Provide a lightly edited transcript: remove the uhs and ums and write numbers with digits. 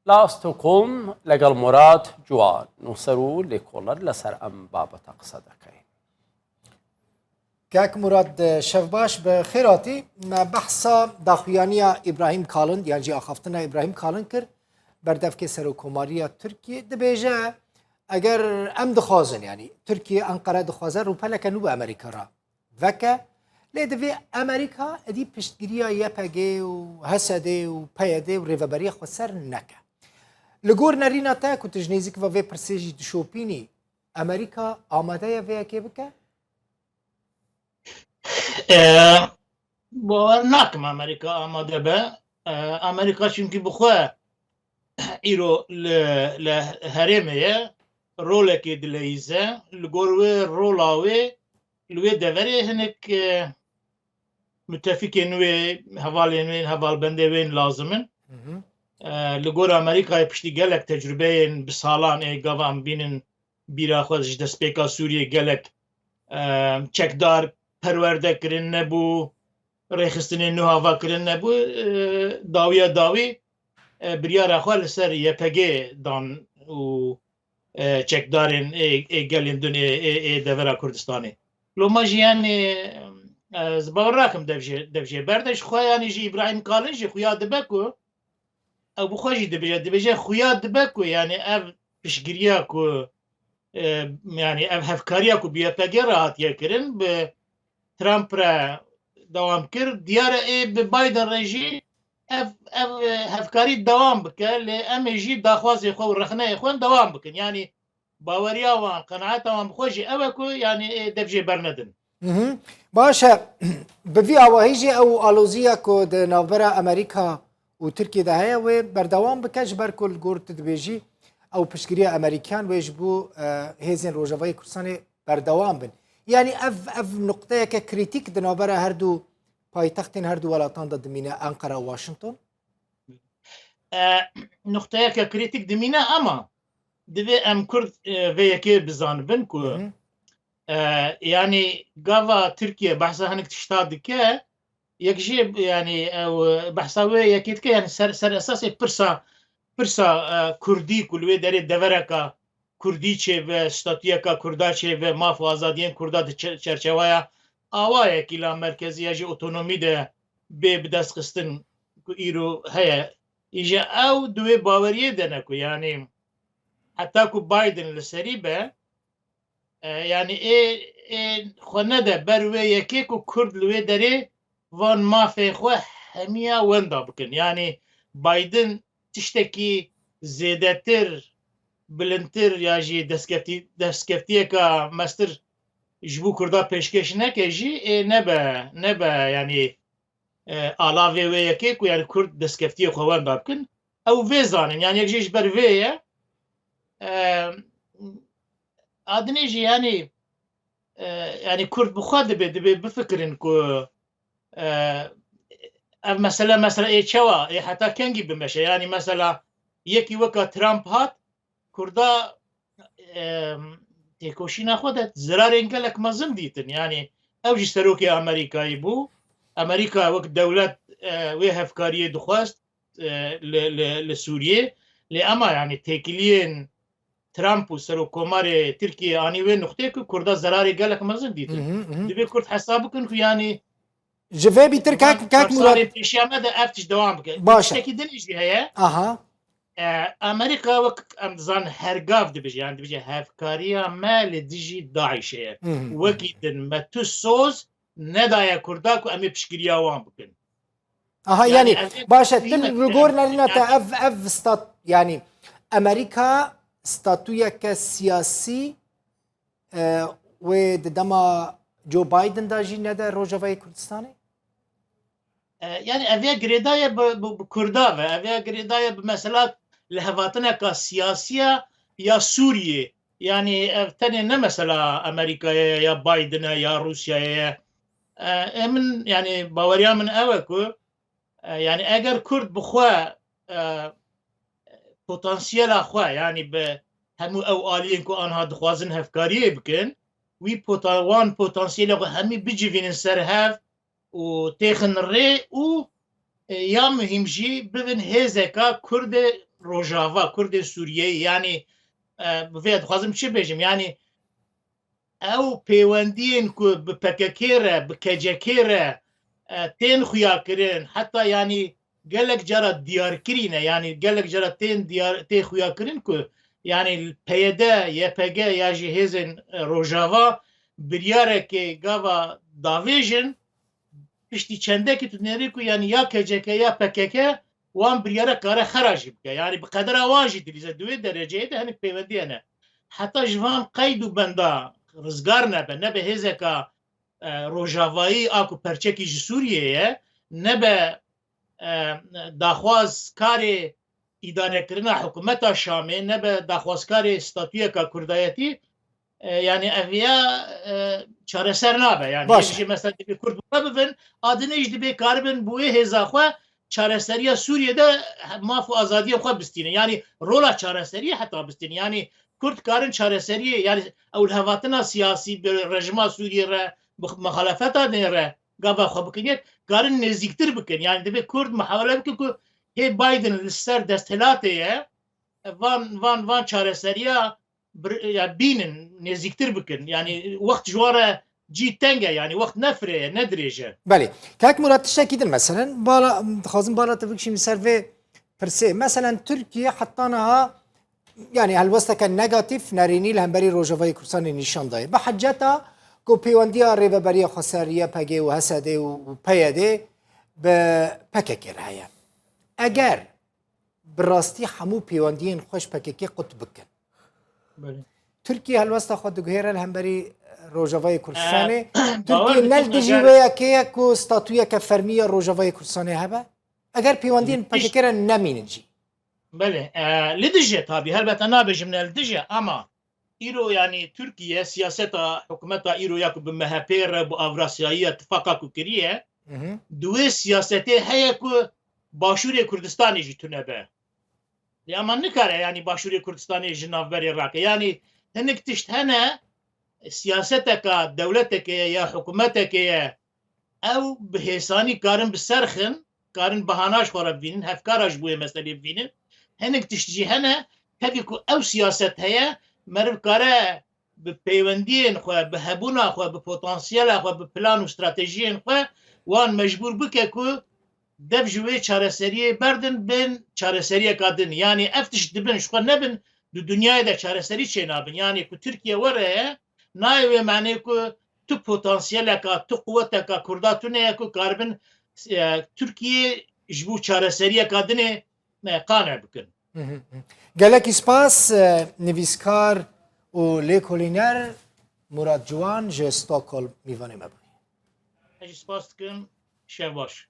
لا استوكم لقل مراد جوان نوسرو لكولر لسر ام بابا قصدكي كاك مراد شفباش بخيراتي ما بحثا داخويانيا إبراهيم كالن يعني جي أخافتنا إبراهيم كالن كر بردف كسر كوماريا تركيا دبيجا اگر ام دخوازن يعني تركيا أنقرة دخوازن روبا لكنو بأمريكا را وكا لدوی امریکا ادی پشتگیری یپگی و حسده و پیاده و ریوبری خسر نکه لگور نرینا تا که تجنیزی که وی پرسیجی دشوپینی امریکا آماده یا وی که بکه؟ باور نکم امریکا آماده به امریکا چونکی بخواه ایرو لحرمه رولکی دلیزه لگوروی رولاوی لوی دوری هنک متفقین و حوال بنده وین لازمن لگور امریکای پشتی گلک تجربه بسالان گوام بینن بیرا خودش دسپیکا سوریه گلک چکدار پرورده کرن نبو ریخستنی نو هوا کرن نبو داوی بریار خواه لسر یپگه دان و چکدارین گلین دون دورا کردستانی لو ما جیانی باور راکم دبجه بردش خویانی جی ابراهیم کالن جی خویا دبکو او بخوجی دبجه خویا دبکو یعنی اف پشگیریا کو یعنی اف هفکاریا کو بیا پگه راحت یکرن به ترامپ را دوام کرد دیاره به بایدن رژی اف هفکاری دوام بکن لی ام جی داخوازی خو رخنه خون دوام بکن یعنی باوریا وان قناعت وان بخوجی اوکو یعنی دبجه برندن باشه بفي آواهيجي أو ألوزيا كود نافبرا أمريكا وتركيا دهيا وبردوام بكاش بركل جور تدبيجي أو بشكريا أمريكان ويجبو هيزين روجافاي كرساني بردوام بن يعني أف نقطة ككريتيك دنافبرا هردو بايتختين هردو ولاتان دمينا أنقرة واشنطن نقطة ككريتيك دمينا أما دبي أم كرد فيكي بزان بنكو يعني قاوا تركيا بحثها هنك تشتاد كه يكجيب يعني او بحثاوي يكيد كه يعني سر اساسي برسا كردي كلوي داري دوركا كردي چه و ستاتيكا كردا چه و ماف آزاديان كردا چرچوايا آوايا كلا مركزية جي اوتونومي ده بدست خستن ايرو هيا يجي او دوي باوريه دنكو يعني حتى كو بايدن لسريبه يعني خونده بروي يكيكو كرد لوي داري وان ما في خو هميا وندا بكن يعني بايدن تشتكي زيادتر بلنتر ياجي دسكفتي كا ماستر جبو كردا پیشکش نکجی نبا يعني علاوه وی يكيكو يعني كرد دسكفتي خو وندا بكن او ويزانن يعني يجيش برويه ادنيجي يعني كرد بخاد بفكرن كو مثلا اي تشوا اي حتى كنجي بمشي يعني مثلا يكي وكا ترامب هات كردا تيكوشينا خودت زرار انقلك ما زنديتن يعني اوجي سروكي امريكا بو امريكا وقت دولة ويها افكارية دخواست لسوريا لأما يعني تيكلين ترامب و سر و کمار ترکیه آنی و نقطه که کردا زراری گلک مزن دیدن دبی کرد حساب کن که یعنی جوابی تر کاک مراد پیشیامه ده افتش دوام بکن باشه تکی دنیش دی هیا امریکا وقت امزان هرگاف دبیجه یعنی دبیجه هفکاریا مال دیجی داعشه وکی دن متو سوز ندایا کردا که امی پشکریا وام بکن يعني باشه تل رجور نرينا اف ستات يعني امريكا ستاتويا كسياسي ودما جو بايدن داجي ندا روجافاي كردستاني يعني افيا غريدايا بكرداوه افيا غريدايا بمثلا لهفاتنا كسياسيه يا سوريا يعني تاني مثلا امريكا يا بايدن يا روسيا يا من يعني باوريا من اوكو يعني اگر كرد بخوا بوتنسيال اخوا يعني به همو او آلين كو آنها دخوازن هفكاريه بكن وي وان بوتنسيال همي بجيفين سر هف و تيخن الري و يا مهم جي ببن هزكا كرد Rojava Kurd Suriye yani ve dixwazim çi bêjim yani ew pêwendiyên ku bi PKK re bi KCK re tên xuyakirin heta yani gelek cara diyarkirîne yani gelek cara tê xuyakirin ku yani PYD, YPG ya jî hêzên Rojava biryarekê gava davêjin piştî çendekî tu nerî ku yani ya KCK ya PKK wan biryara kare xera jî bike yani bi qedera wan jî dilîze duê dereceyê de hinek pêwendiye ne heta ji van qeyd û benda rizgar nebe nebe hêzeka Rojavayî a ku perçekî ji Sûriyê ye nebe daxwazkarê îdarekirina hikûmeta Şamê nebe daxwazkarê statûyeka Kurdayetî yani eviya çareser nabe yani Baş. mesela bir Kurd bibin adını jî dibê karibin bu hêza xwe çareseriya Sûriye'de maf û azadiya xwe bistînin yani rola çareseriye heta bistînin yani Kurd karin çareseriye yani ew hevatina siyasî bir rejima Sûriye re muhalefeta re gava xwe bikin karin nêzîktir bikin yani dibê Kurd muhawele bikin ku hê Biden li ser desthilatê ye van çareseriya bînin nêzîktir bikin yani wext ji wan re cî teng e yani wext nefirê ne dirêje. Belê. Kek Murat tiştekî din meselen bala dixwazim bala te bikişîm ser vê pirsê. Meselen Türkiye heta niha yani helwesteke negatif nerînî li hemberî Rojavayê Kurdistanê nîşan daye. Bi heceta ku pêwendiya rêveberiya Xweseriya PG û Hesedê û PYD bi PKK re heye. Eger bi rastî hemû pêwendiyên xweş PKK qut bikin. Türkiye helwesta xwe diguhêre li hemberî Rojavayê Kurdistanê. Türkiye nel dijî wêyekê ye ku statûyeke fermî ya Rojavayê Kurdistanê hebe? Eger pêwendiyên PKK re nemînin jî. Belê li dije tabii helbette nabêjim ne li dije ama îro yani Türkiye siyaseta hikûmeta îro ya ku bi MHP re bi Avrasyayî ittifaka ku kiriye duê siyasetê heye ku Başûrê Kurdistanê jî tune be. Ama nikare yani Başûrê Kurdistanê ji navberê rake yani hinek tişt hene siyaseteka dewleteke ya hikûmeteke ye ew bi hêsanî karin bi serxin karin behana ji xwe re bibînin hevkara ji bo yê meselê bibînin hinek tişt jî hene tevî ku ew siyaset heye meriv kare bi pêwendiyên xwe bi hebûna xwe bi potansiyela xwe bi plan û stratejiyên xwe wan mecbûr bike ku dev ji wê çareseriyê berdin bên çareseriyeka din yani ev tişt dibin ji xwe nebin di dünyayê de çareserî çê nabin yani ku Tirkiye were ye nayê wê menê ku tu potansiyeleka tu quweteka Kurda tune ye ku karibin Tirkiye ji bo çareseriyeka dinê qane bikin. Gelekî spas nivîskar û lêkolîner Murat Ciwan ji Stockholm mîvanê me bûye. Ez jî spas dikim şev baş.